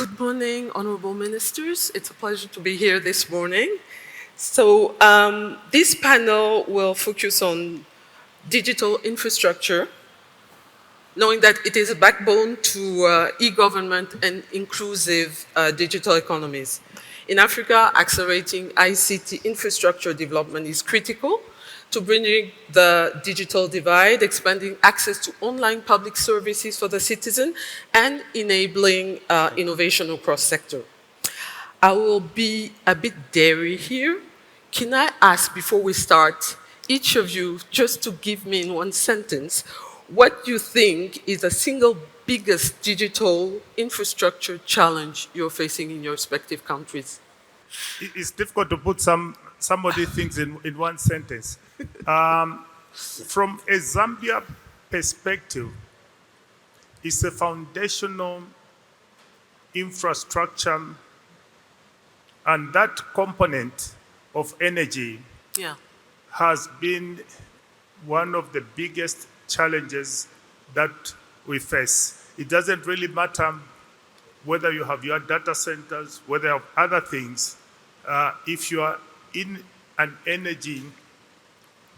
Good morning, honorable ministers. It's a pleasure to be here this morning. So this panel will focus on digital infrastructure, knowing that it is a backbone to e-government and inclusive digital economies. In Africa, accelerating ICT infrastructure development is critical to bridging the digital divide, expanding access to online public services for the citizen, and enabling innovation across sectors. I will be a bit daring here. Can I ask, before we start, each of you just to give me in one sentence what you think is the single biggest digital infrastructure challenge you're facing in your respective countries? It's difficult to put some of these things in one sentence. From a Zambia perspective, it's a foundational infrastructure, and that component of energy has been one of the biggest challenges that we face. It doesn't really matter whether you have your data centers, whether you have other things. If you are in an energy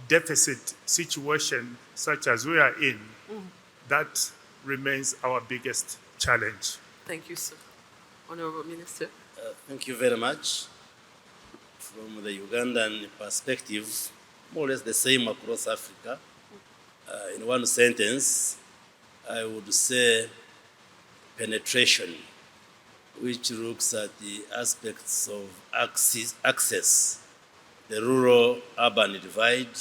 deficit situation such as we are in, that remains our biggest challenge. Thank you, sir. Honorable Minister. Thank you very much. From the Ugandan perspective, more or less the same across Africa. In one sentence, I would say penetration, which looks at the aspects of access, the rural-urban divide,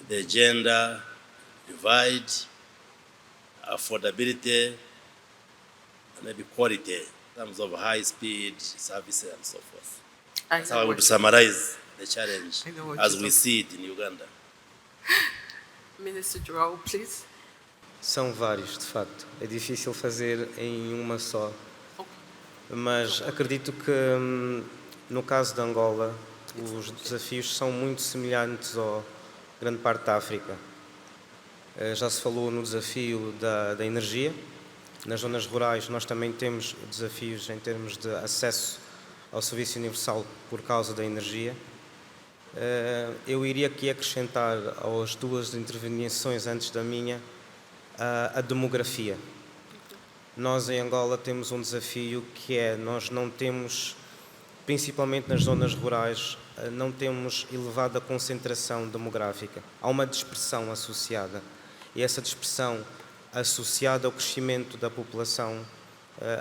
the gender divide, affordability, and maybe quality in terms of high-speed services and so forth. That's how I would summarize the challenge as we see it in Uganda. Minister João, please. São vários, de facto. É difícil fazer em uma só. Mas acredito que, no caso de Angola, os desafios são muito semelhantes à grande parte da África. Já se falou no desafio da energia. Nas zonas rurais, nós também temos desafios em termos de acesso ao serviço universal por causa da energia. Eu iria aqui acrescentar às duas intervenções antes da minha a demografia. Nós em Angola temos um desafio que é, nós não temos, principalmente nas zonas rurais, não temos elevada concentração demográfica. Há uma dispersão associada e essa dispersão associada ao crescimento da população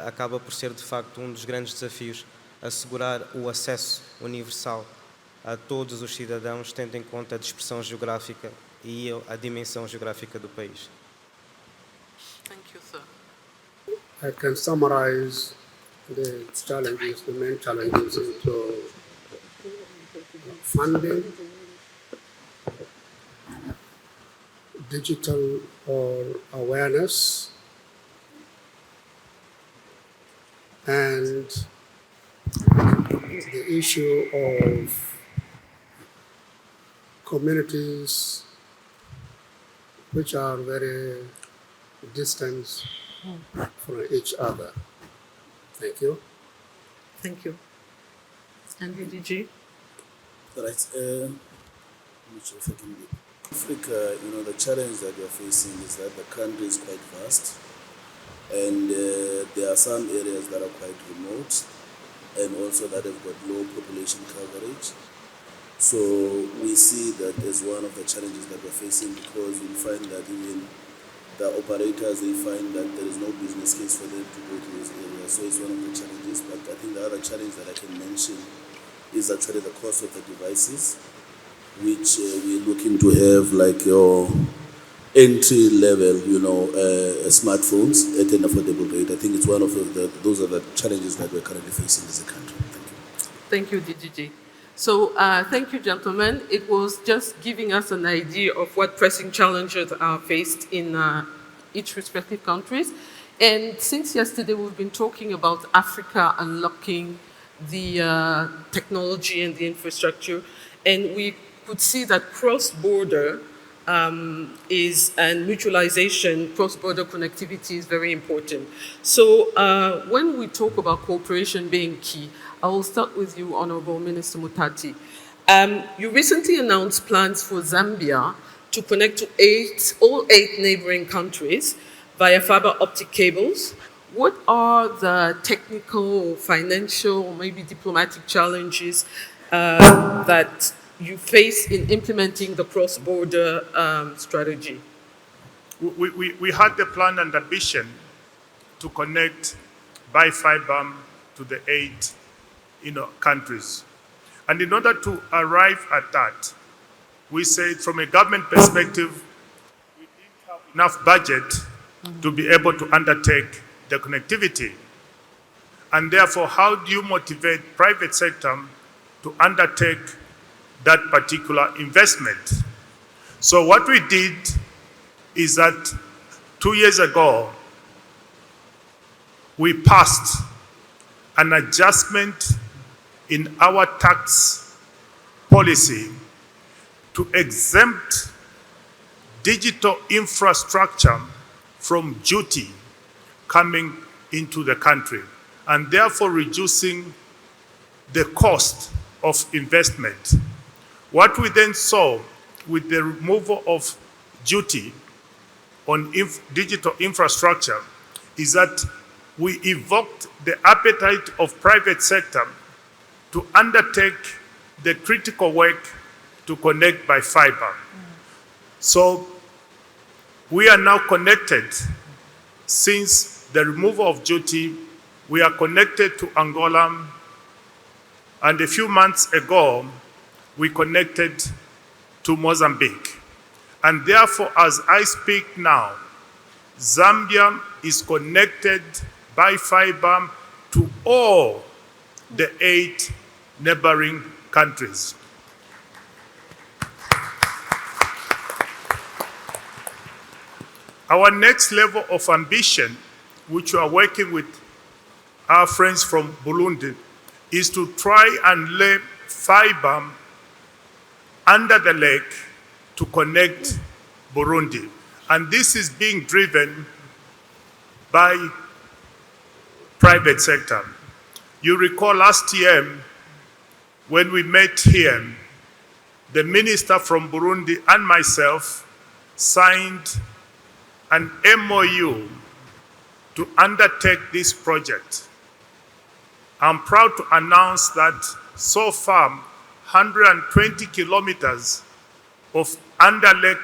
acaba por ser de facto um dos grandes desafios, assegurar o acesso universal a todos os cidadãos, tendo em conta a dispersão geográfica e a dimensão geográfica do país. Thank you, sir. I can summarize the challenges, the main challenges into funding, digital awareness, and the issue of communities which are very distant from each other. Thank you. Thank you. And the DG? Right. I'm not sure if I can be. Africa, the challenge that we are facing is that the country is quite vast, and there are some areas that are quite remote, and also that have got low population coverage. So we see that as one of the challenges that we're facing, because we find that even the operators, they find that there is no business case for them to go to those areas. So it's one of the challenges. But I think the other challenge that I can mention is actually the cost of the devices, which we're looking to have like your entry level, smartphones at an affordable rate. I think it's one of those are the challenges that we're currently facing as a country. Thank you, DGG. So thank you, gentlemen. It was just giving us an idea of what pressing challenges are faced in each respective countries. And since yesterday, we've been talking about Africa unlocking the technology and the infrastructure. And we could see that cross-border, and mutualization, cross-border connectivity is very important. So when we talk about cooperation being key, I will start with you, Honorable Minister Mutati. You recently announced plans for Zambia to connect to all eight neighboring countries via fiber optic cables. What are the technical, financial, or maybe diplomatic challenges that you face in implementing the cross-border strategy? We had the plan and ambition to connect by fiber to the eight countries. And in order to arrive at that, we said from a government perspective, we didn't have enough budget to be able to undertake the connectivity. And therefore, how do you motivate private sector to undertake that particular investment? So what we did is that 2 years ago, we passed an adjustment in our tax policy to exempt digital infrastructure from duty coming into the country, and therefore reducing the cost of investment. What we then saw with the removal of duty on digital infrastructure is that we evoked the appetite of private sector to undertake the critical work to connect by fiber. So we are now connected. Since the removal of duty, we are connected to Angola, and a few months ago, we connected to Mozambique. And therefore, as I speak now, Zambia is connected by fiber to all the 8 neighboring countries. Our next level of ambition, which we are working with our friends from Burundi, is to try and lay fiber under the lake to connect Burundi. And this is being driven by private sector. You recall last year when we met here, the minister from Burundi and myself signed an MOU to undertake this project. I'm proud to announce that so far, 120 kilometers of underlake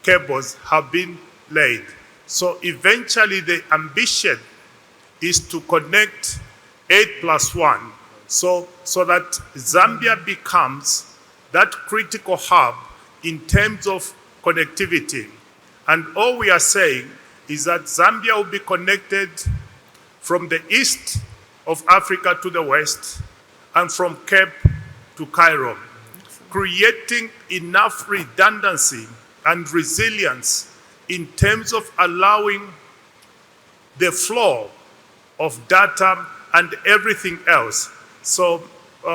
cables have been laid. So eventually the ambition is to connect 8+1 so that Zambia becomes that critical hub in terms of connectivity. And all we are saying is that Zambia will be connected from the east of Africa to the west and from Cape to Cairo, creating enough redundancy and resilience in terms of allowing the flow of data and everything else. So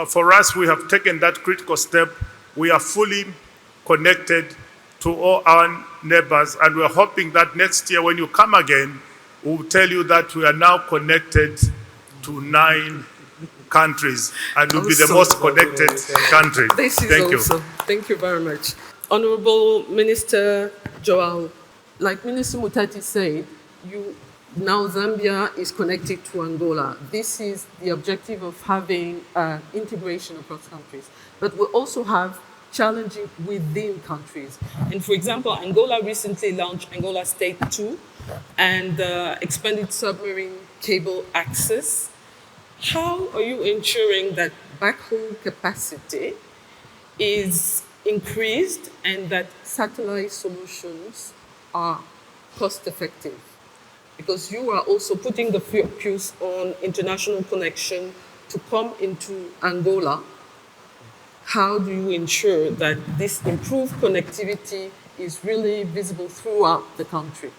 for us, we have taken that critical step. We are fully connected to all our neighbors, and we're hoping that next year when you come again, we'll tell you that we are now connected to 9 countries and will be the most connected country. This is Thank awesome. you. Thank you very much. Honorable Minister Joao, like Minister Mutati said, now Zambia is connected to Angola. This is the objective of having integration across countries. But we also have challenging within countries. And for example, Angola recently launched Angola State 2 and expanded submarine cable access. How are you ensuring that backhaul capacity is increased and that satellite solutions are cost-effective? Because you are also putting the focus on international connection to come into Angola. How do you ensure that this improved connectivity is really visible throughout the country?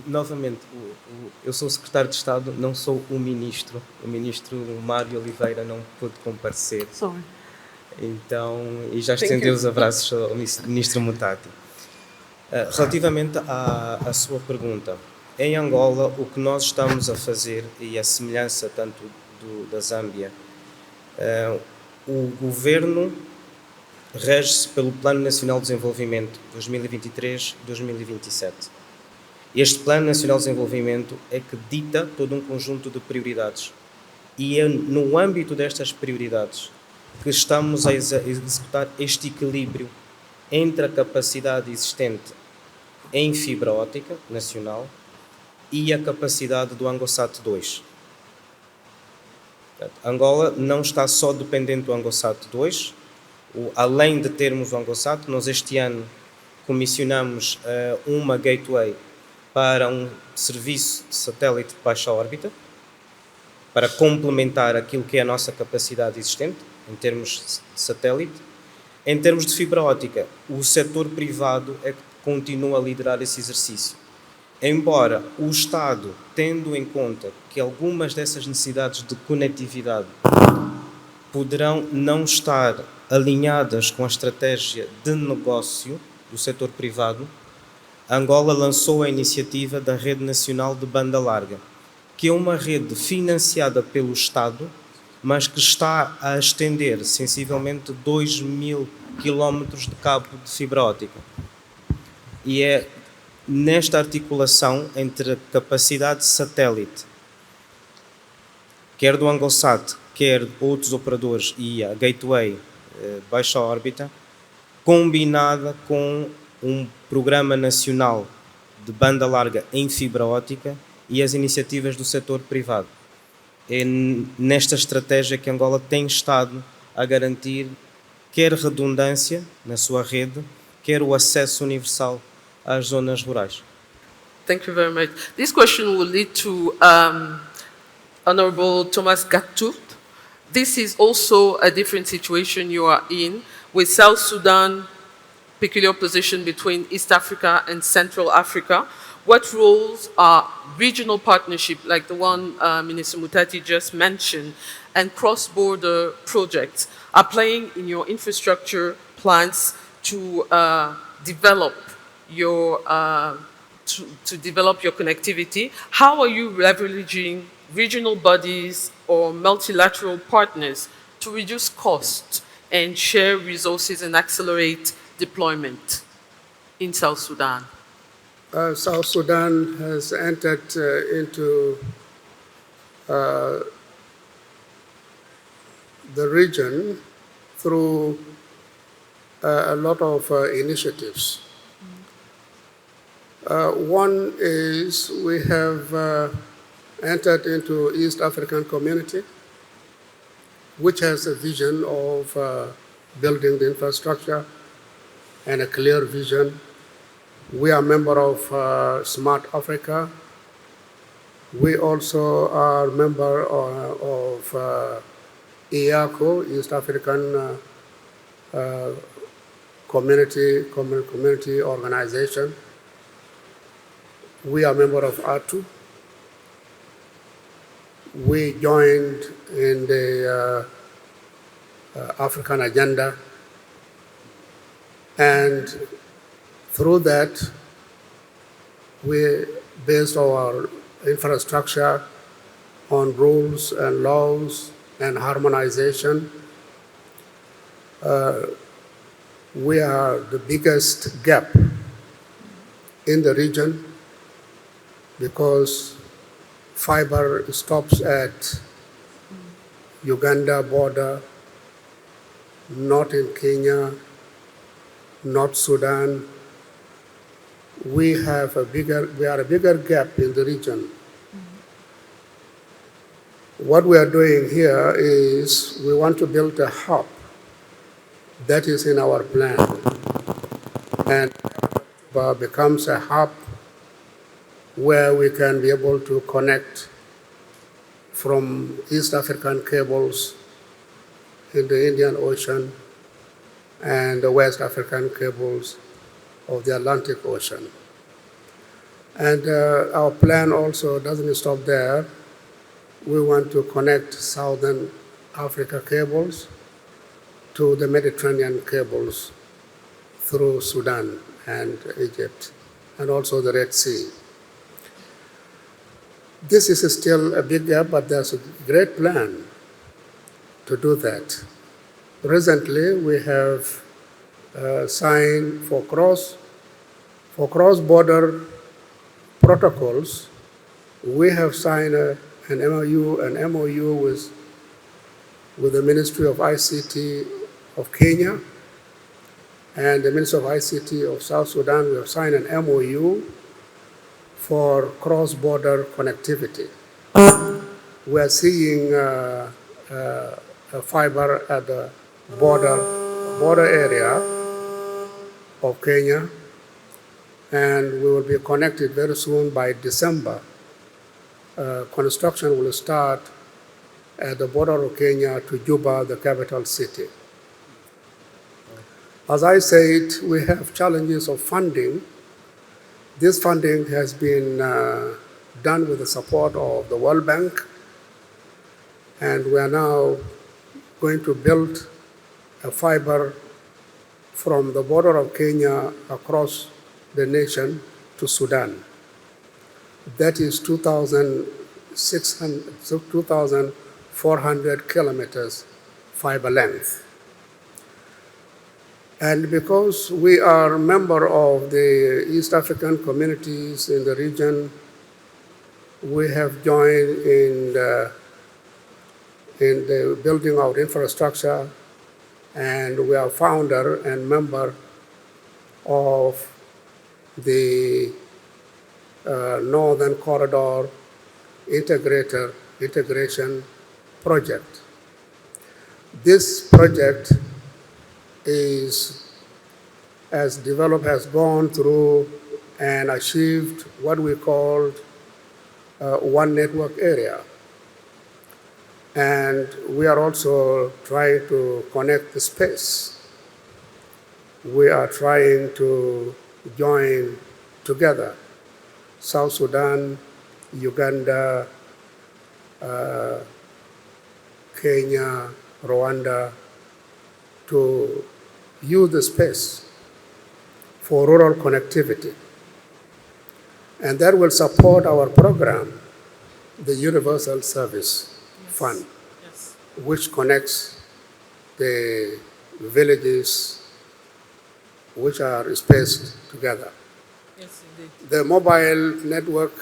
Novamente, eu sou o secretário de Estado, não sou o ministro. O ministro Mário Oliveira não pôde comparecer. Sorry. Então, e já estendeu os abraços ao Ministro Mutati. Relativamente à sua pergunta, em Angola, o que nós estamos a fazer, e a semelhança tanto da Zâmbia, o governo rege-se pelo Plano Nacional de Desenvolvimento 2023-2027. Este Plano Nacional de Desenvolvimento é que dita todo um conjunto de prioridades. E é no âmbito destas prioridades que estamos a executar este equilíbrio entre a capacidade existente em fibra óptica nacional e a capacidade do ANGOSAT 2. Angola não está só dependente do ANGOSAT 2. Além de termos o ANGOSAT, nós este ano comissionamos uma gateway para um serviço de satélite de baixa órbita, para complementar aquilo que é a nossa capacidade existente, em termos de satélite. Em termos de fibra óptica, o setor privado é que continua a liderar esse exercício. Embora o Estado, tendo em conta que algumas dessas necessidades de conectividade poderão não estar alinhadas com a estratégia de negócio do setor privado, Angola lançou a iniciativa da Rede Nacional de Banda Larga, que é uma rede financiada pelo Estado, mas que está a estender sensivelmente 2.000 quilómetros de cabo de fibra óptica. E é nesta articulação entre a capacidade de satélite, quer do ANGOSAT, quer outros operadores, e a gateway baixa órbita, combinada com um programa nacional de banda larga em fibra óptica e as iniciativas do setor privado. É nesta estratégia que Angola tem estado a garantir quer redundância na sua rede, quer o acesso universal às zonas rurais. Thank you very much. This question will lead to Honorable Thomas Gatut. This is also a different situation you are in, with South Sudan, peculiar position between East Africa and Central Africa. What roles are regional partnership, like the one Minister Mutati just mentioned, and cross-border projects are playing in your infrastructure plans to develop your connectivity? How are you leveraging regional bodies or multilateral partners to reduce costs and share resources and accelerate deployment in South Sudan? South Sudan has entered into the region through a lot of initiatives. One is we have entered into East African Community, which has a vision of building the infrastructure and a clear vision. We are a member of Smart Africa. We also are a member of EACO, East African Community Organization. We are a member of ATU. We joined in the African Agenda, and through that, we based our infrastructure on rules and laws and harmonization. We are the biggest gap in the region because fiber stops at Uganda border, not in Kenya, not Sudan. We are a bigger gap in the region. What we are doing here is we want to build a hub that is in our plan, and becomes a hub where we can be able to connect from East African cables in the Indian Ocean and the West African cables of the Atlantic Ocean. And our plan also doesn't stop there. We want to connect Southern Africa cables to the Mediterranean cables through Sudan and Egypt, and also the Red Sea. This is still a big gap, but there's a great plan to do that. Recently, we have signed for cross-border protocols. We have signed an MOU with the Ministry of ICT of Kenya and the Ministry of ICT of South Sudan. We have signed an MOU for cross-border connectivity. We are seeing a fiber at the border area of Kenya, and we will be connected very soon by December. Construction will start at the border of Kenya to Juba, the capital city. As I said, we have challenges of funding. This funding has been done with the support of the World Bank, and we are now going to build a fiber from the border of Kenya across the nation to Sudan. That is 2,400 kilometers fiber length. And because we are a member of the East African communities in the region, we have joined in the building of infrastructure, and we are founder and member of the Northern Corridor Integration Project. This project has gone through and achieved what we called one network area. And we are also trying to connect the space. We are trying to join together South Sudan, Uganda, Kenya, Rwanda, to use the space for rural connectivity. And that will support our program, the Universal Service Fund, which connects the villages which are spaced together. Yes, indeed. The mobile network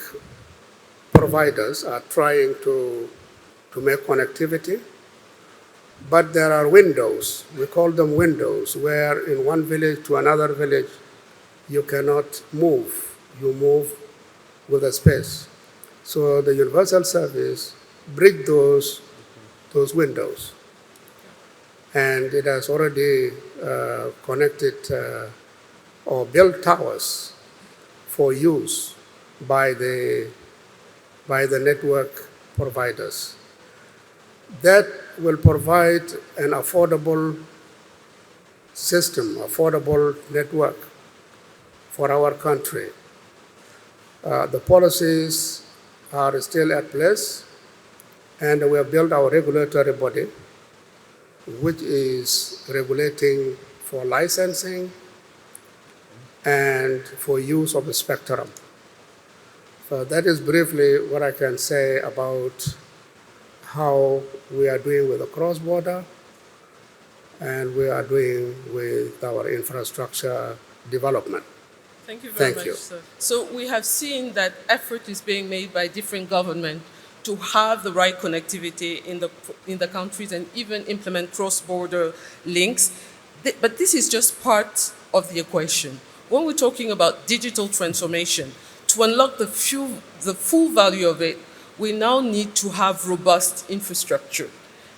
providers are trying to make connectivity, but there are windows, we call them windows, where in one village to another village, you cannot move. You move with a space. So the Universal Service bridge those windows. And it has already connected or built towers for use by the network providers. That will provide an affordable system, affordable network for our country. The policies are still at place, and we have built our regulatory body, which is regulating for licensing and for use of the spectrum. So that is briefly what I can say about how we are doing with the cross-border and we are doing with our infrastructure development. Thank you very much, sir. So we have seen that effort is being made by different governments to have the right connectivity in the countries and even implement cross-border links. But this is just part of the equation. When we're talking about digital transformation, to unlock the full value of it, we now need to have robust infrastructure.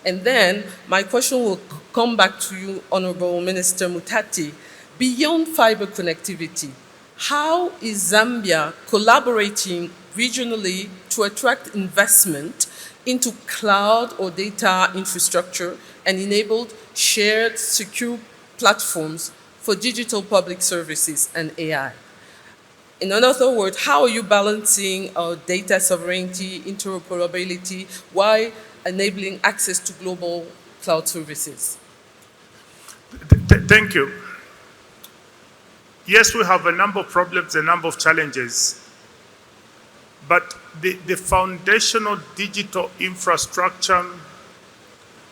And then my question will come back to you, Honorable Minister Mutati. Beyond fiber connectivity, how is Zambia collaborating regionally to attract investment into cloud or data infrastructure and enable shared, secure platforms for digital public services and AI? In other words, how are you balancing data sovereignty, interoperability, while enabling access to global cloud services? Thank you. Yes, we have a number of problems, a number of challenges, but the foundational digital infrastructure,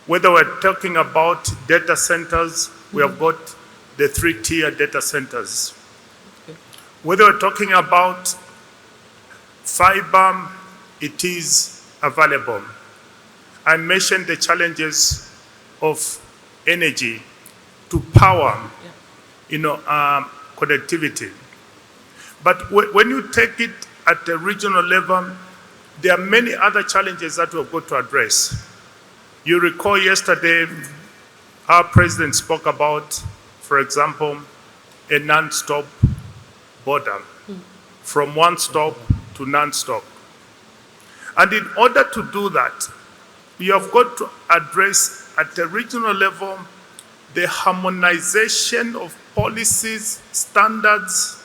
whether we're talking about data centers, we have got the 3-tier data centers. Whether we're talking about fiber, it is available. I mentioned the challenges of energy to power, connectivity. But when you take it at the regional level, there are many other challenges that we've got to address. You recall yesterday, our president spoke about, for example, a non-stop border, from one stop to non-stop. And in order to do that, you have got to address at the regional level the harmonization of policies, standards,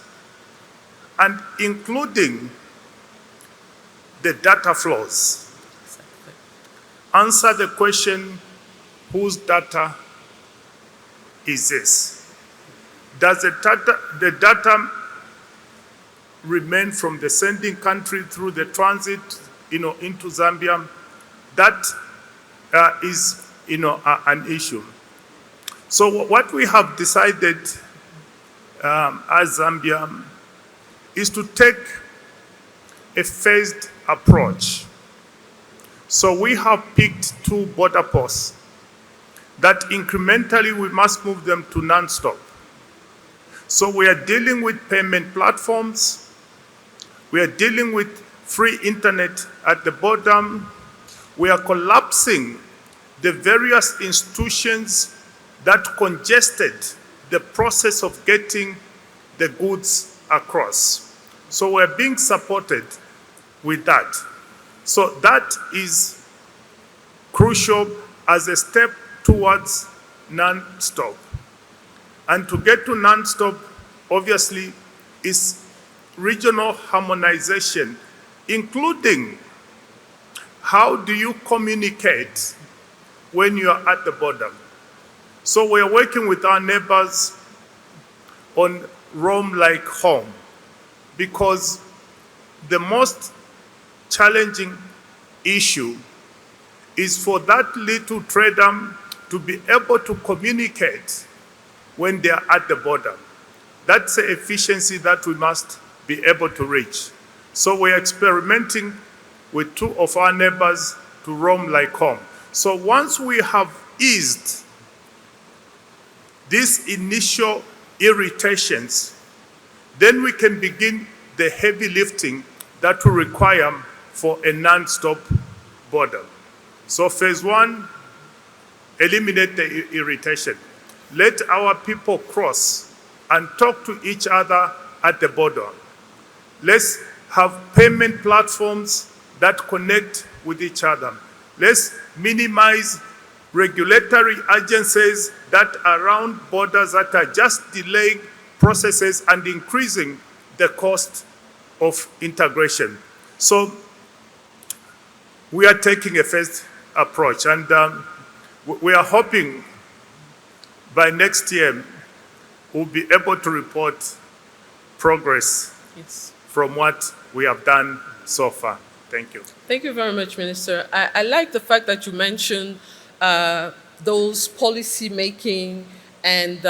and including the data flows. Answer the question, whose data is this? Does the data remain from the sending country through the transit, into Zambia? That is, an issue. So what we have decided as Zambia is to take a phased approach. So we have picked 2 border posts that incrementally we must move them to non-stop. So we are dealing with payment platforms, we are dealing with free internet at the border, we are collapsing the various institutions that congested the process of getting the goods across. So we're being supported with that. So that is crucial as a step towards non-stop. And to get to non-stop, obviously, is regional harmonization, including how do you communicate when you are at the border. So we are working with our neighbors on Roam like home, because the most challenging issue is for that little trader to be able to communicate when they are at the border. That's the efficiency that we must be able to reach. So we're experimenting with 2 of our neighbors to roam like home. So once we have eased these initial irritations, then we can begin the heavy lifting that will require for a non-stop border. So phase 1, eliminate the irritation. Let our people cross and talk to each other at the border. Let's have payment platforms that connect with each other. Let's minimize regulatory agencies that are around borders that are just delaying processes and increasing the cost of integration. So we are taking a phased approach, and we are hoping by next year we'll be able to report progress from what we have done so far. Thank you. Thank you very much, Minister. I like the fact that you mentioned those policy making and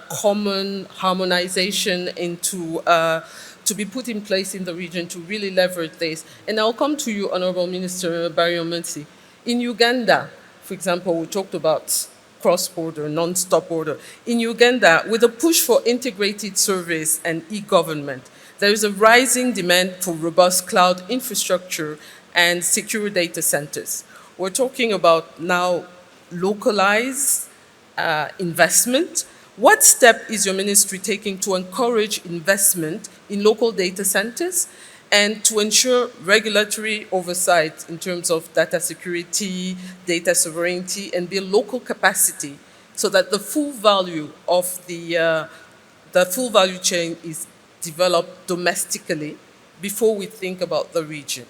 common harmonization into to be put in place in the region to really leverage this. And I'll come to you, Honorable Minister Barry-Omunsi. In Uganda, for example, we talked about cross-border, non-stop border. In Uganda, with a push for integrated service and e-government, there is a rising demand for robust cloud infrastructure and secure data centers. We're talking about now localized investment. What step is your ministry taking to encourage investment in local data centers and to ensure regulatory oversight in terms of data security, data sovereignty, and build local capacity so that the full value of the full value chain is developed domestically before we think about the region?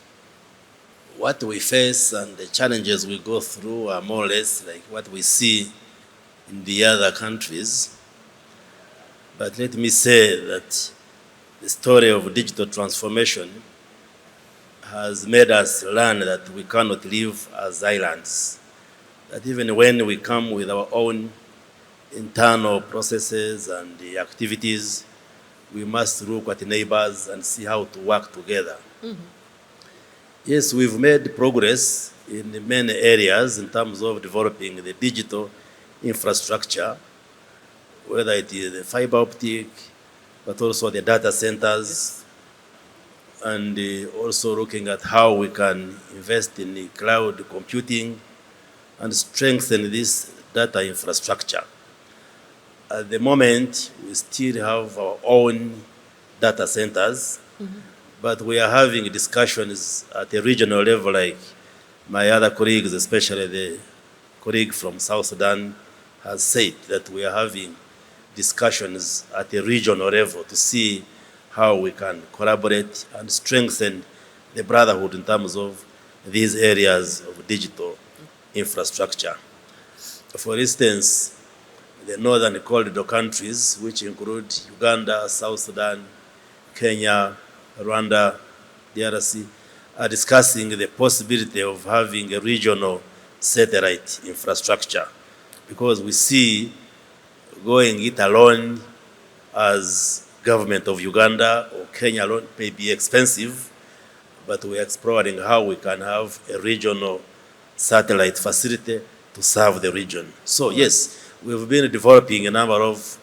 What we face and the challenges we go through are more or less like what we see in the other countries. But let me say that the story of digital transformation has made us learn that we cannot live as islands. That even when we come with our own internal processes and the activities, we must look at neighbors and see how to work together. Yes, we've made progress in many areas in terms of developing the digital infrastructure, whether it is the fiber optic, but also the data centers, and also looking at how we can invest in the cloud computing and strengthen this data infrastructure. At the moment, we still have our own data centers, but we are having discussions at a regional level, like my other colleagues, especially the colleague from South Sudan, has said that we are having discussions at a regional level to see how we can collaborate and strengthen the brotherhood in terms of these areas of digital infrastructure. For instance, the northern corridor countries, which include Uganda, South Sudan, Kenya, Rwanda, DRC, are discussing the possibility of having a regional satellite infrastructure, because we see going it alone as government of Uganda or Kenya alone may be expensive, but we're exploring how we can have a regional satellite facility to serve the region. So yes, we've been developing a number of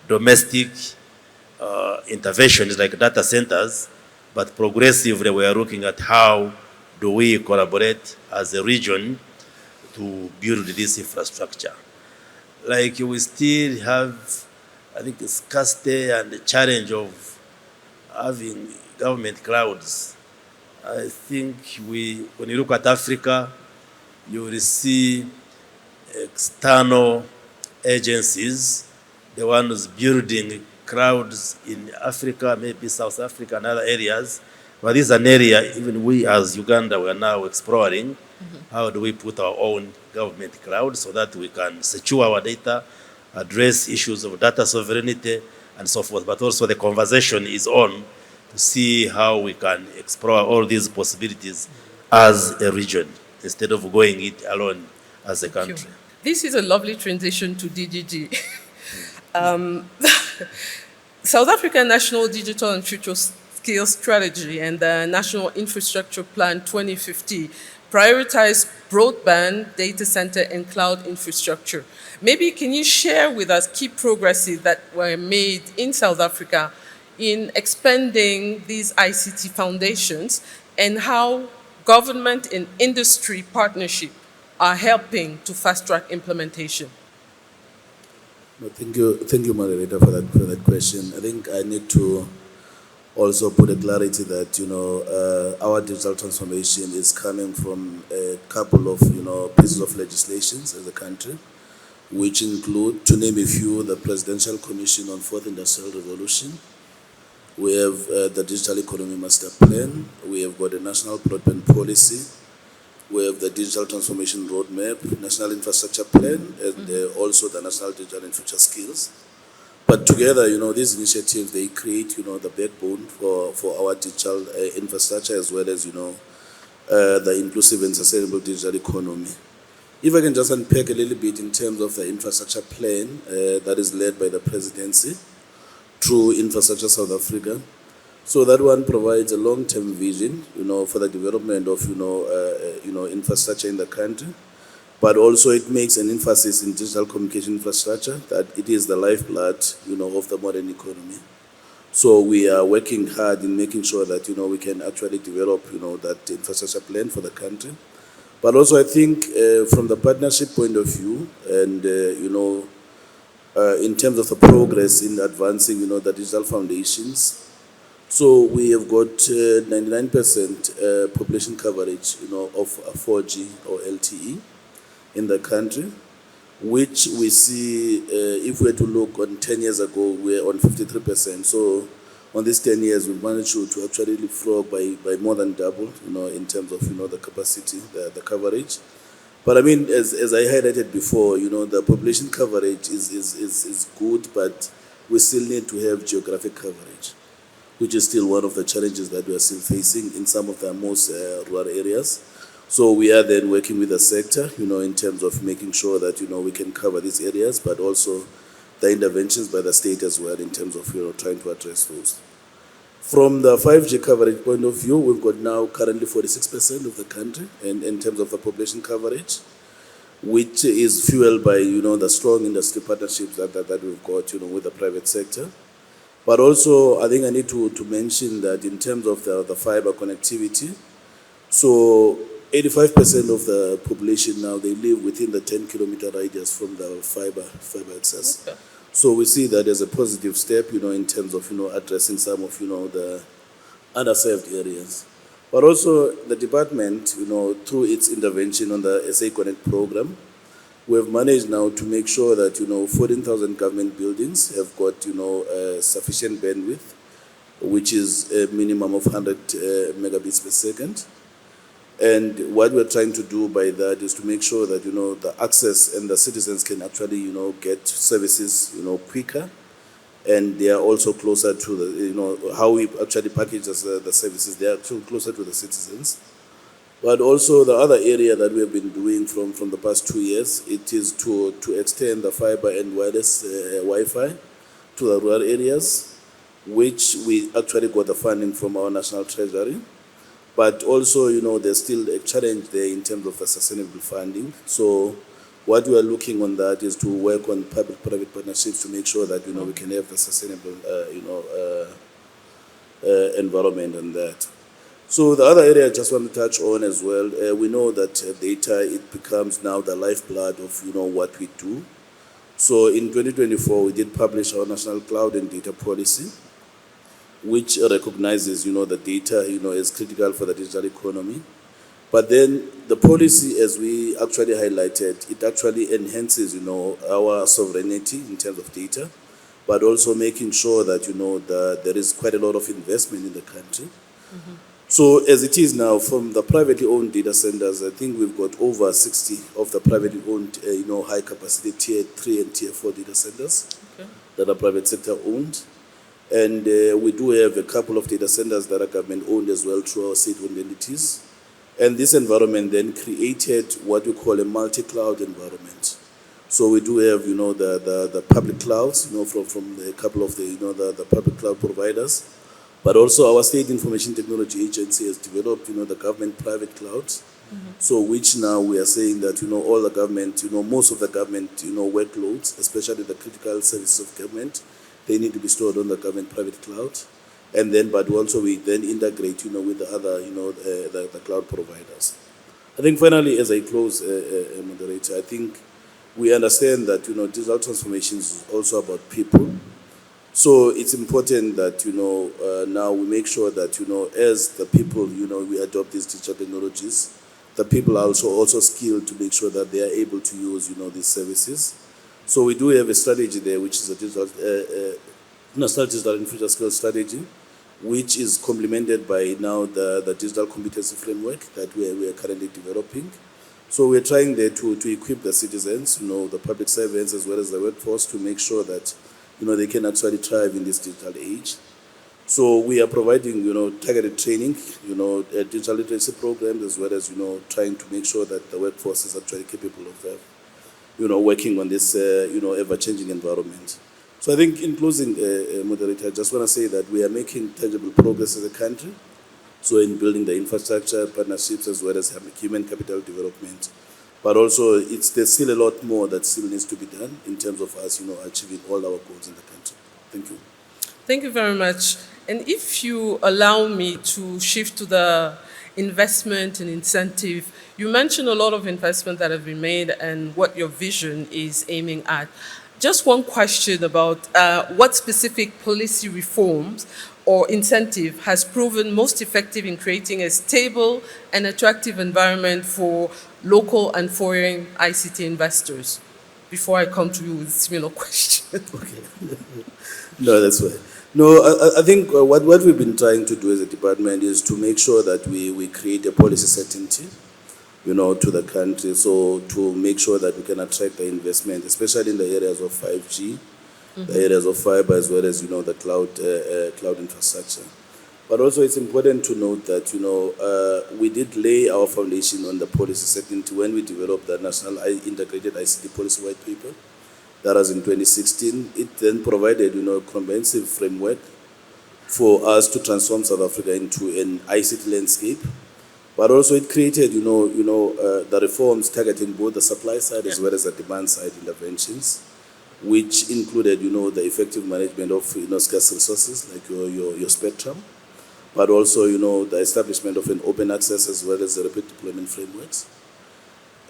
domestic interventions like data centers, but progressively we are looking at how do we collaborate as a region to build this infrastructure. Like we still have, I think, scarcity and the challenge of having government clouds. I think when you look at Africa, you will see external agencies, the ones building clouds in Africa, maybe South Africa and other areas. But this is an area even we as Uganda we are now exploring. How do we put our own government cloud so that we can secure our data, address issues of data sovereignty and so forth. But also the conversation is on to see how we can explore all these possibilities as a region instead of going it alone as a country. This is a lovely transition to DGG. South African National Digital and Future Skills Strategy and the National Infrastructure Plan 2050 prioritize broadband, data center, and cloud infrastructure. Maybe can you share with us key progresses that were made in South Africa in expanding these ICT foundations and how government and industry partnership are helping to fast-track implementation? No, thank you, moderator, for that question. I think I need to also put a clarity that our digital transformation is coming from a couple of pieces of legislations as a country, which include, to name a few, the Presidential Commission on Fourth Industrial Revolution. We have the Digital Economy Master Plan. We have got a National Broadband Policy. We have the Digital Transformation Roadmap, National Infrastructure Plan, and also the National Digital and Future Skills. But together, these initiatives, they create, the backbone for our digital infrastructure as well as, the inclusive and sustainable digital economy. If I can just unpack a little bit in terms of the infrastructure plan that is led by the presidency through Infrastructure South Africa. So that one provides a long-term vision, for the development of, infrastructure in the country. But also it makes an emphasis in digital communication infrastructure, that it is the lifeblood, of the modern economy. So we are working hard in making sure that, we can actually develop, that infrastructure plan for the country. But also I think from the partnership point of view and, in terms of the progress in advancing, the digital foundations, so we have got 99% population coverage, of 4G or LTE in the country, which we see, if we were to look on 10 years ago, we're on 53%. So on these 10 years, we've managed to actually leapfrog by more than double, in terms of, the capacity, the coverage. But I mean, as I highlighted before, the population coverage is good, but we still need to have geographic coverage, which is still one of the challenges that we are still facing in some of the most rural areas. So we are then working with the sector, in terms of making sure that, we can cover these areas, but also the interventions by the state as well in terms of, trying to address those. From the 5G coverage point of view, we've got now currently 46% of the country in terms of the population coverage, which is fueled by, the strong industry partnerships that we've got, with the private sector. But also, I think I need to mention that in terms of the fiber connectivity, so 85% of the population now, they live within the 10-kilometer radius from the fiber access. Okay. So we see that as a positive step, in terms of, addressing some of, the underserved areas. But also the department, through its intervention on the SA Connect program, we have managed now to make sure that, 14,000 government buildings have got, sufficient bandwidth, which is a minimum of 100 megabits per second. And what we're trying to do by that is to make sure that, the access and the citizens can actually, get services, quicker. And they are also closer to the, how we actually package the services, they are actually closer to the citizens. But also the other area that we have been doing from the past 2 years, it is to extend the fiber and wireless Wi-Fi to the rural areas, which we actually got the funding from our national treasury. But also, there's still a challenge there in terms of the sustainable funding. So what we are looking on that is to work on public-private partnerships to make sure that, we can have the sustainable, environment on that. So the other area I just want to touch on as well, we know that data, it becomes now the lifeblood of, what we do. So in 2024, we did publish our national cloud and data policy, which recognizes, the data, is critical for the digital economy. But then the policy, as we actually highlighted, it actually enhances, our sovereignty in terms of data, but also making sure that, that there is quite a lot of investment in the country. Mm-hmm. So as it is now, from the privately owned data centers, I think we've got over 60 of the privately owned, high capacity tier 3 and tier 4 data centers that are private sector owned. And we do have a couple of data centers that are government owned as well through our state-owned entities. And this environment then created what we call a multi-cloud environment. So we do have, the public clouds, from a couple of the public cloud providers. But also our State Information Technology Agency has developed, the government-private clouds. Mm-hmm. So which now we are saying that, all the government, most of the government, workloads, especially the critical services of government, they need to be stored on the government-private cloud. And then, but also we then integrate, with the other, the cloud providers. I think finally, as I close, moderator, I think we understand that, digital transformation is also about people. So it's important that, now we make sure that, as the people, we adopt these digital technologies, the people are also skilled to make sure that they are able to use, these services. So we do have a strategy there, which is a digital, national digital infrastructure skills strategy, which is complemented by now the digital competency framework that we are currently developing. So we're trying there to equip the citizens, the public servants as well as the workforce to make sure that, they can actually thrive in this digital age. So we are providing, targeted training, digital literacy programs as well as, trying to make sure that the workforce is actually capable of, working on this, ever-changing environment. So I think in closing, moderator, I just want to say that we are making tangible progress as a country. So in building the infrastructure, partnerships, as well as human capital development. But also, there's still a lot more that still needs to be done in terms of us, achieving all our goals in the country. Thank you. Thank you very much. And if you allow me to shift to the investment and incentive, you mentioned a lot of investment that have been made and what your vision is aiming at. Just one question about what specific policy reforms or incentive has proven most effective in creating a stable and attractive environment for local and foreign ICT investors? Before I come to you with a similar question. Okay. No, that's fine. No, I think what we've been trying to do as a department is to make sure that we create a policy certainty. to the country. So to make sure that we can attract the investment, especially in the areas of 5G, the areas of fiber, as well as, the cloud infrastructure. But also it's important to note that, we did lay our foundation on the policy certainty when we developed the National Integrated ICT Policy White Paper. That was in 2016. It then provided, a comprehensive framework for us to transform South Africa into an ICT landscape. But also it created, the reforms targeting both the supply side as well as the demand side interventions, which included, the effective management of, scarce resources like your spectrum, but also, the establishment of an open access as well as the rapid deployment frameworks.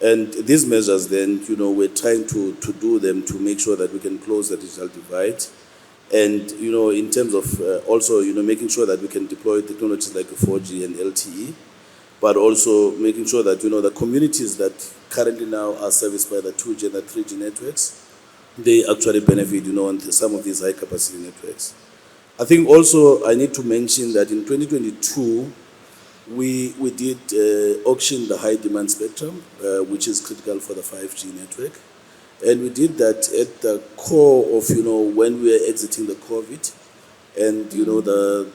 And these measures then, we're trying to do them to make sure that we can close the digital divide. And, in terms of also, making sure that we can deploy technologies like 4G and LTE, but also making sure that, the communities that currently now are serviced by the 2G and the 3G networks, they actually benefit, on some of these high capacity networks. I think also I need to mention that in 2022, we did auction the high demand spectrum, which is critical for the 5G network. And we did that at the core of, when we were exiting the COVID, and, the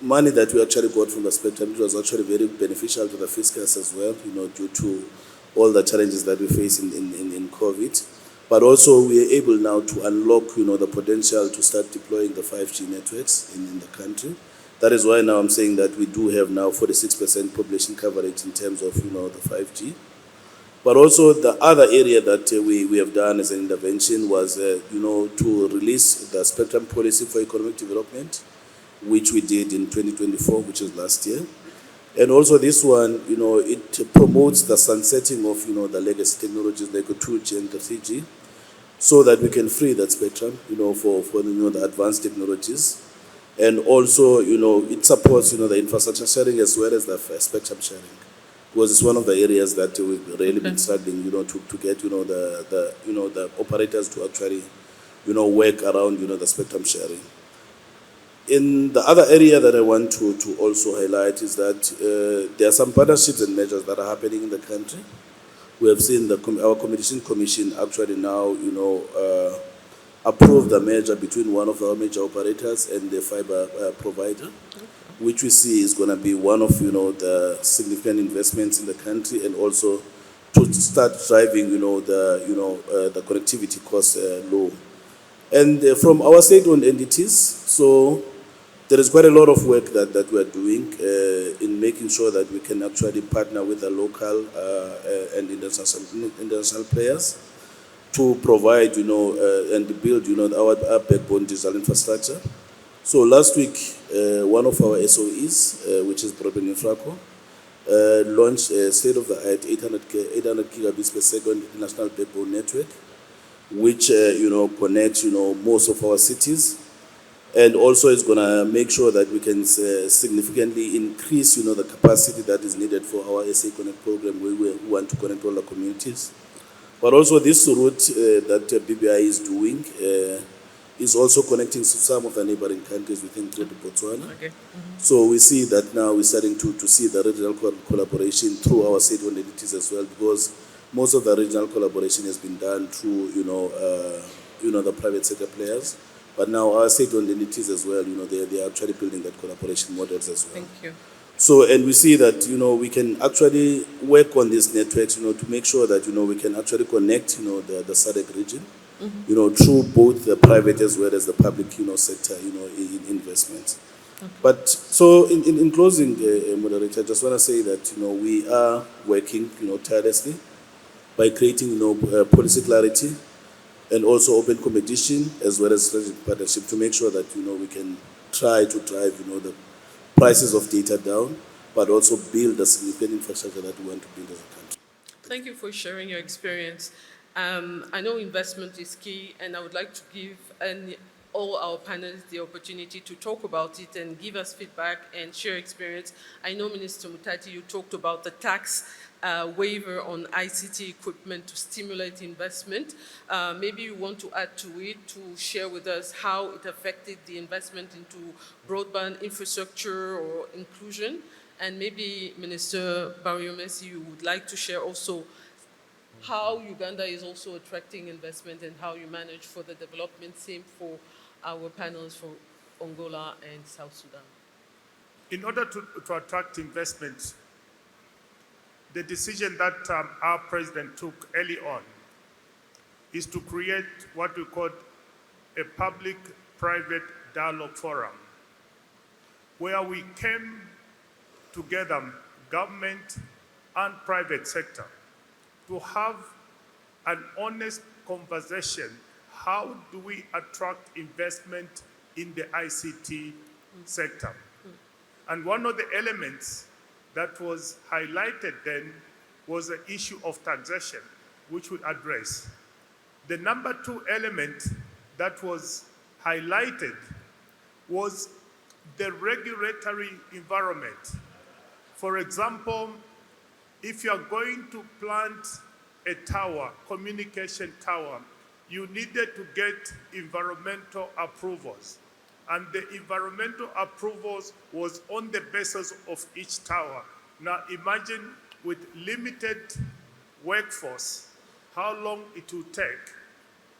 money that we actually got from the spectrum, it was actually very beneficial to the fiscus as well, due to all the challenges that we face in COVID. But also we are able now to unlock, the potential to start deploying the 5G networks in the country. That is why now I'm saying that we do have now 46% population coverage in terms of, the 5G. But also the other area that we have done as an intervention was, to release the spectrum policy for economic development, which we did in 2024, which is last year. And also this one, it promotes the sunsetting of, the legacy technologies like 2G and the 3G, so that we can free that spectrum, for the advanced technologies. And also, it supports, the infrastructure sharing as well as the spectrum sharing, because it's one of the areas that we've really been struggling, to get, the operators to actually, work around, the spectrum sharing. In the other area that I want to also highlight is that there are some partnerships and measures that are happening in the country. We have seen our competition commission actually now, approve the merger between one of our major operators and the fiber provider, which we see is going to be one of, the significant investments in the country, and also to start driving, the connectivity costs low. And from our state-owned entities, so there is quite a lot of work that we are doing in making sure that we can actually partner with the local and international players to provide, and build, our backbone digital infrastructure. So last week, one of our SOEs, which is Broadband Infraco, launched a state-of-the-art 800 gigabits per second national backbone network, which connects most of our cities, and also is going to make sure that we can significantly increase the capacity that is needed for our SA Connect program, where we want to connect all the communities. But also this route that BBI is doing is also connecting some of the neighboring countries within Botswana. Okay. So we see that now we're starting to see the regional collaboration through our state-owned entities as well, because most of the regional collaboration has been done through, the private sector players. But now our state-owned entities as well, they are actually building that collaboration models as well. Thank you. So, and we see that, we can actually work on these networks, to make sure that, we can actually connect, the SADC region, through both the private as well as the public, sector, in investments. Okay. But so in closing, moderator, I just want to say that, we are working, tirelessly by creating, policy clarity and also open competition as well as strategic partnership to make sure that, we can try to drive, the prices of data down, but also build the significant infrastructure that we want to build as a country. Thank you for sharing your experience. I know investment is key, and I would like to give all our panelists the opportunity to talk about it and give us feedback and share experience. I know, Minister Mutati, you talked about the tax waiver on ICT equipment to stimulate investment. Maybe you want to add to it to share with us how it affected the investment into broadband infrastructure or inclusion, And maybe Minister Barriomesi, you would like to share also how Uganda is also attracting investment and how you manage for the development, same for our panels for Angola and South Sudan. In order to attract investment, the decision that our president took early on is to create what we call a public-private dialogue forum, where we came together, government and private sector, to have an honest conversation. How do we attract investment in the ICT sector? And one of the elements that was highlighted then was the issue of taxation, which we address. The number two element that was highlighted was the regulatory environment. For example, if you are going to plant a tower, communication tower, you needed to get environmental approvals. And the environmental approvals was on the basis of each tower. Now imagine with limited workforce, how long it will take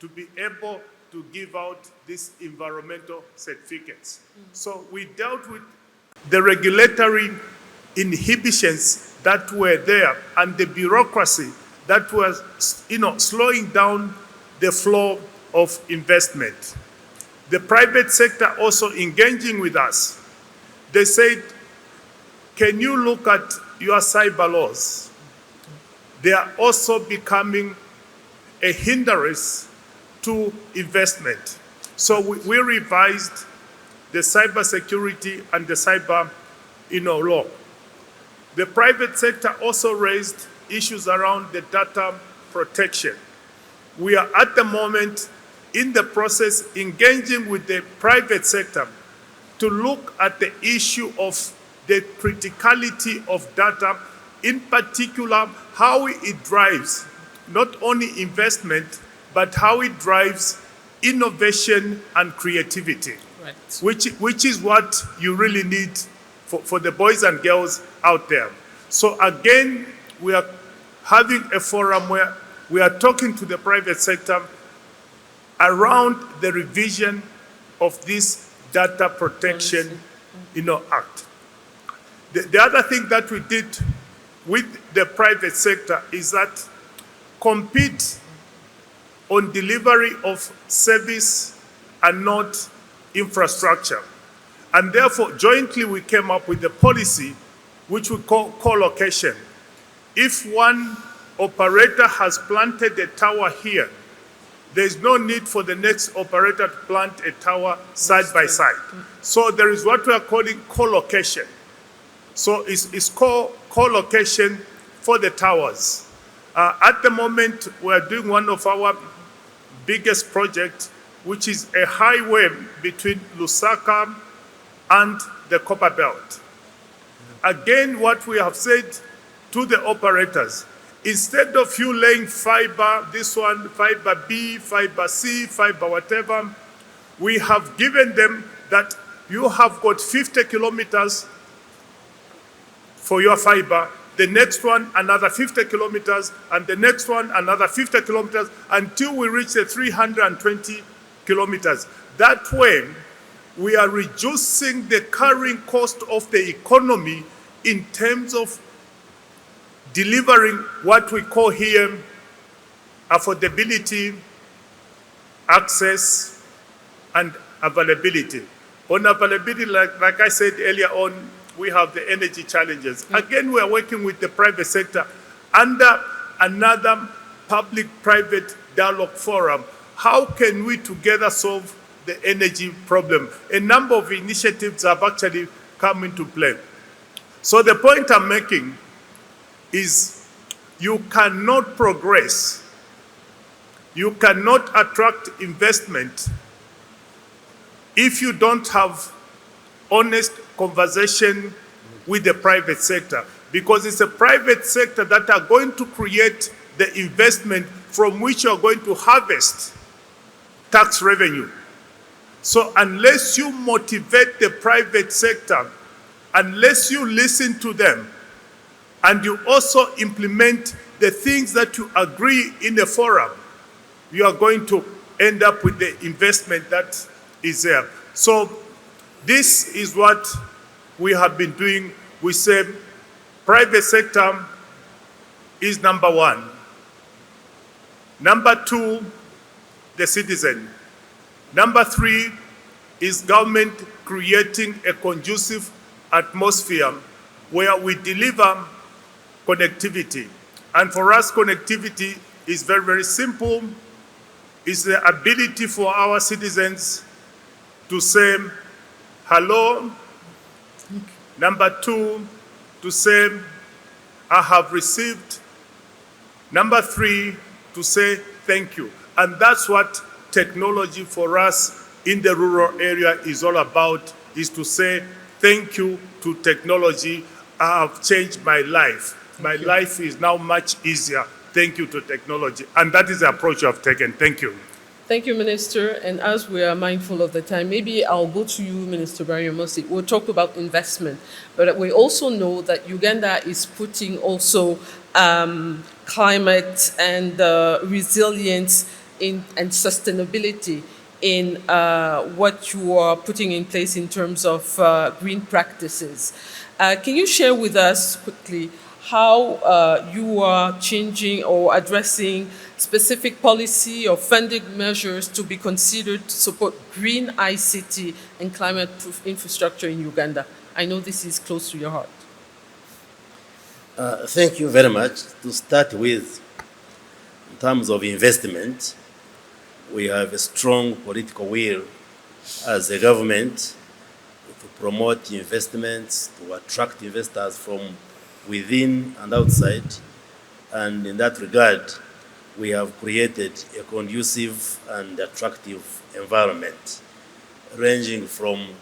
to be able to give out these environmental certificates. So we dealt with the regulatory inhibitions that were there and the bureaucracy that was, slowing down the flow of investment. The private sector also engaging with us. They said, can you look at your cyber laws? They are also becoming a hindrance to investment. So we revised the cyber security and the cyber law. The private sector also raised issues around the data protection. We are at the moment in the process engaging with the private sector to look at the issue of the criticality of data, in particular how it drives not only investment, but how it drives innovation and creativity, right. which is what you really need for the boys and girls out there. So again, we are having a forum where we are talking to the private sector around the revision of this data protection act. The other thing that we did with the private sector is that compete on delivery of service and not infrastructure. And therefore, jointly we came up with a policy which we call co-location. If one operator has planted a tower here, there's no need for the next operator to plant a tower side by side. So there is what we are calling co-location. So it's called co-location for the towers. At the moment, we are doing one of our biggest projects, which is a highway between Lusaka and the Copper Belt. Again, what we have said to the operators, instead of you laying fiber, this one, fiber B, fiber C, fiber whatever, we have given them that you have got 50 kilometers for your fiber, the next one another 50 kilometers, and the next one another 50 kilometers, until we reach the 320 kilometers. That way, we are reducing the carrying cost of the economy in terms of delivering what we call here affordability, access, and availability. On availability, like I said earlier on, we have the energy challenges. Again, we are working with the private sector under another public-private dialogue forum. How can we together solve the energy problem? A number of initiatives have actually come into play. So the point I'm making is you cannot progress, you cannot attract investment if you don't have honest conversation with the private sector, because it's the private sector that are going to create the investment from which you are going to harvest tax revenue. So unless you motivate the private sector unless you listen to them and you also implement the things that you agree in a forum, you are going to end up with the investment that is there. So this is what we have been doing. We say private sector is number one. Number two, the citizen. Number three is government creating a conducive atmosphere where we deliver connectivity. And for us, connectivity is very, very simple. It's the ability for our citizens to say hello. Number two, to say, I have received. Number three, to say thank you. And that's what technology for us in the rural area is all about, is to say thank you to technology. I have changed my life. My life is now much easier. Thank you to technology. And that is the approach I've taken. Thank you. Thank you, Minister. And as we are mindful of the time, maybe I'll go to you, Minister Barry-Mosi. We'll talk about investment, but we also know that Uganda is putting also climate and resilience and sustainability in what you are putting in place in terms of green practices. Can you share with us quickly how you are changing or addressing specific policy or funding measures to be considered to support green ICT and climate-proof infrastructure in Uganda? I know this is close to your heart. Thank you very much. To start with, in terms of investment, we have a strong political will as a government to promote investments, to attract investors from within and outside. And in that regard, we have created a conducive and attractive environment, ranging from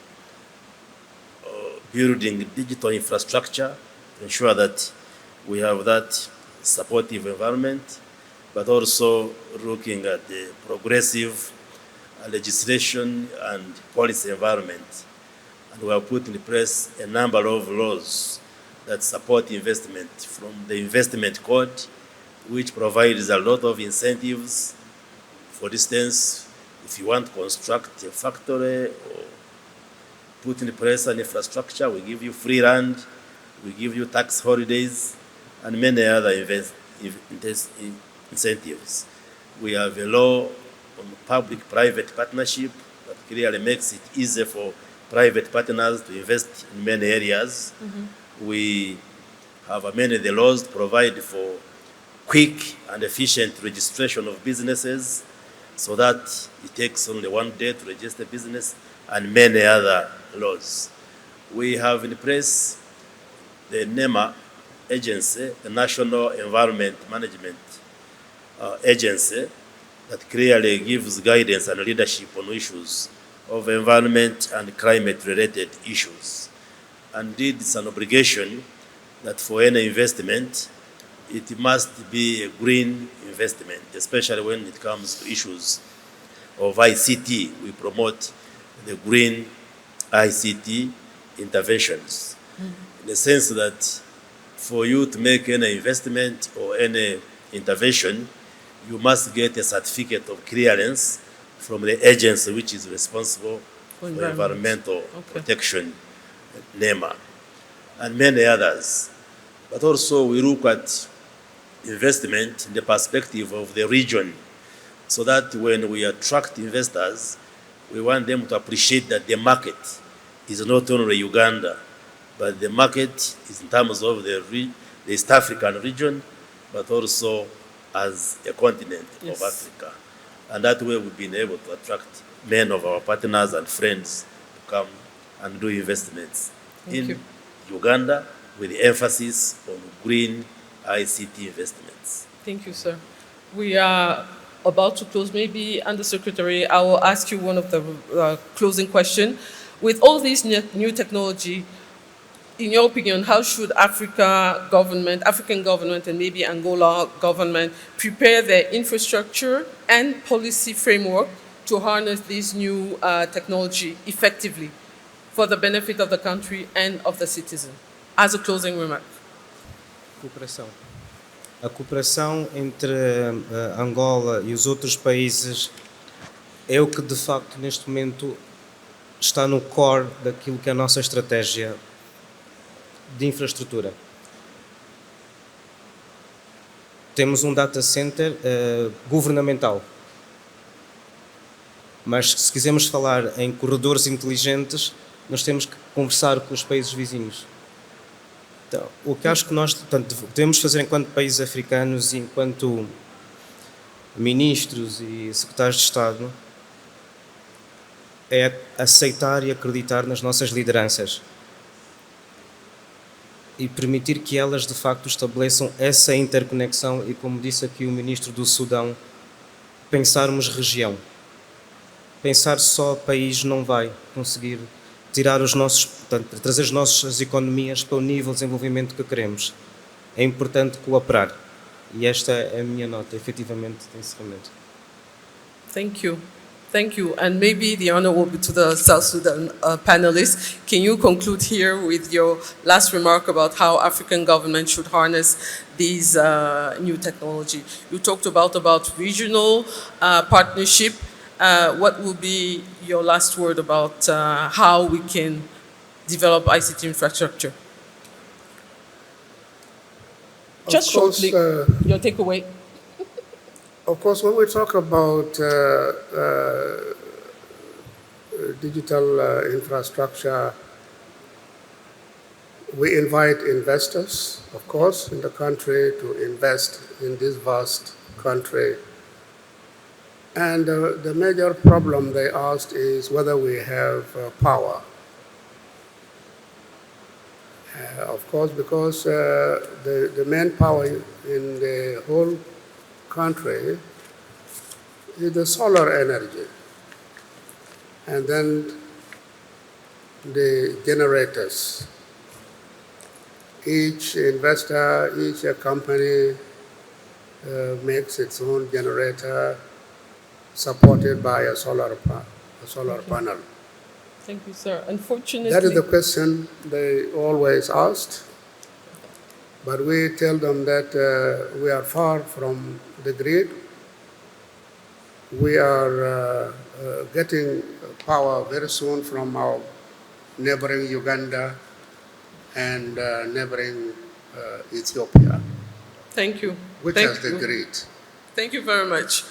building digital infrastructure to ensure that we have that supportive environment, but also looking at the progressive legislation and policy environment. And we have put in place a number of laws that support investment, from the investment code, which provides a lot of incentives. For instance, if you want to construct a factory or put in place an infrastructure, we give you free land, we give you tax holidays, and many other incentives. We have a law on public-private partnership that clearly makes it easy for private partners to invest in many areas. Mm-hmm. We have amended the laws to provide for quick and efficient registration of businesses, so that it takes only 1 day to register business, and many other laws. We have in place the NEMA agency, the National Environment Management Agency, that clearly gives guidance and leadership on issues of environment and climate-related issues. Indeed, it's an obligation that for any investment, it must be a green investment, especially when it comes to issues of ICT. We promote the green ICT interventions, in the sense that for you to make any investment or any intervention, you must get a certificate of clearance from the agency which is responsible for environmental protection, NEMA, and many others. But also we look at investment in the perspective of the region, so that when we attract investors, we want them to appreciate that the market is not only Uganda, but the market is in terms of the East African region, but also as a continent of Africa. And that way we've been able to attract many of our partners and friends to come and do investments in Uganda, with the emphasis on green ICT investments. Thank you, sir. We are about to close. Maybe, Undersecretary, I will ask you one of the closing questions. With all this new technology, in your opinion, how should African government, and maybe Angola government prepare their infrastructure and policy framework to harness this new technology effectively for the benefit of the country and of the citizen. As a closing remark. Cooperação. A cooperação entre Angola e os outros países é o que de facto neste momento está no core daquilo que é a nossa estratégia de infraestrutura. Temos um data center governamental, mas se quisermos falar em corredores inteligentes, nós temos que conversar com os países vizinhos. Então, o que acho que nós devemos fazer enquanto países africanos e enquanto ministros e secretários de Estado é aceitar e acreditar nas nossas lideranças e permitir que elas de facto estabeleçam essa interconexão e, como disse aqui o ministro do Sudão, pensarmos região. Pensar só país não vai conseguir tirar trazer as nossas economias para o nível de desenvolvimento que queremos. É importante cooperar. E esta é a minha nota, efetivamente, de encerramento. Thank you. Thank you. And maybe the honor will be to the South Sudan panelists. Can you conclude here with your last remark about how African governments should harness these new technology? You talked about regional partnership. What will be your last word about how we can develop ICT infrastructure? Just shortly, your takeaway. Of course, when we talk about digital infrastructure, we invite investors, of course, in the country to invest in this vast country. And the major problem they asked is whether we have power. Of course, because the main power in the whole country is the solar energy, and then the generators. Each investor, each company makes its own generator supported by a solar panel. Thank you, sir. Unfortunately, that is the question they always asked, but we tell them that we are far from the grid. We are getting power very soon from our neighboring Uganda and neighboring Ethiopia. Thank you. Which Thank has the you. grid. Thank you very much.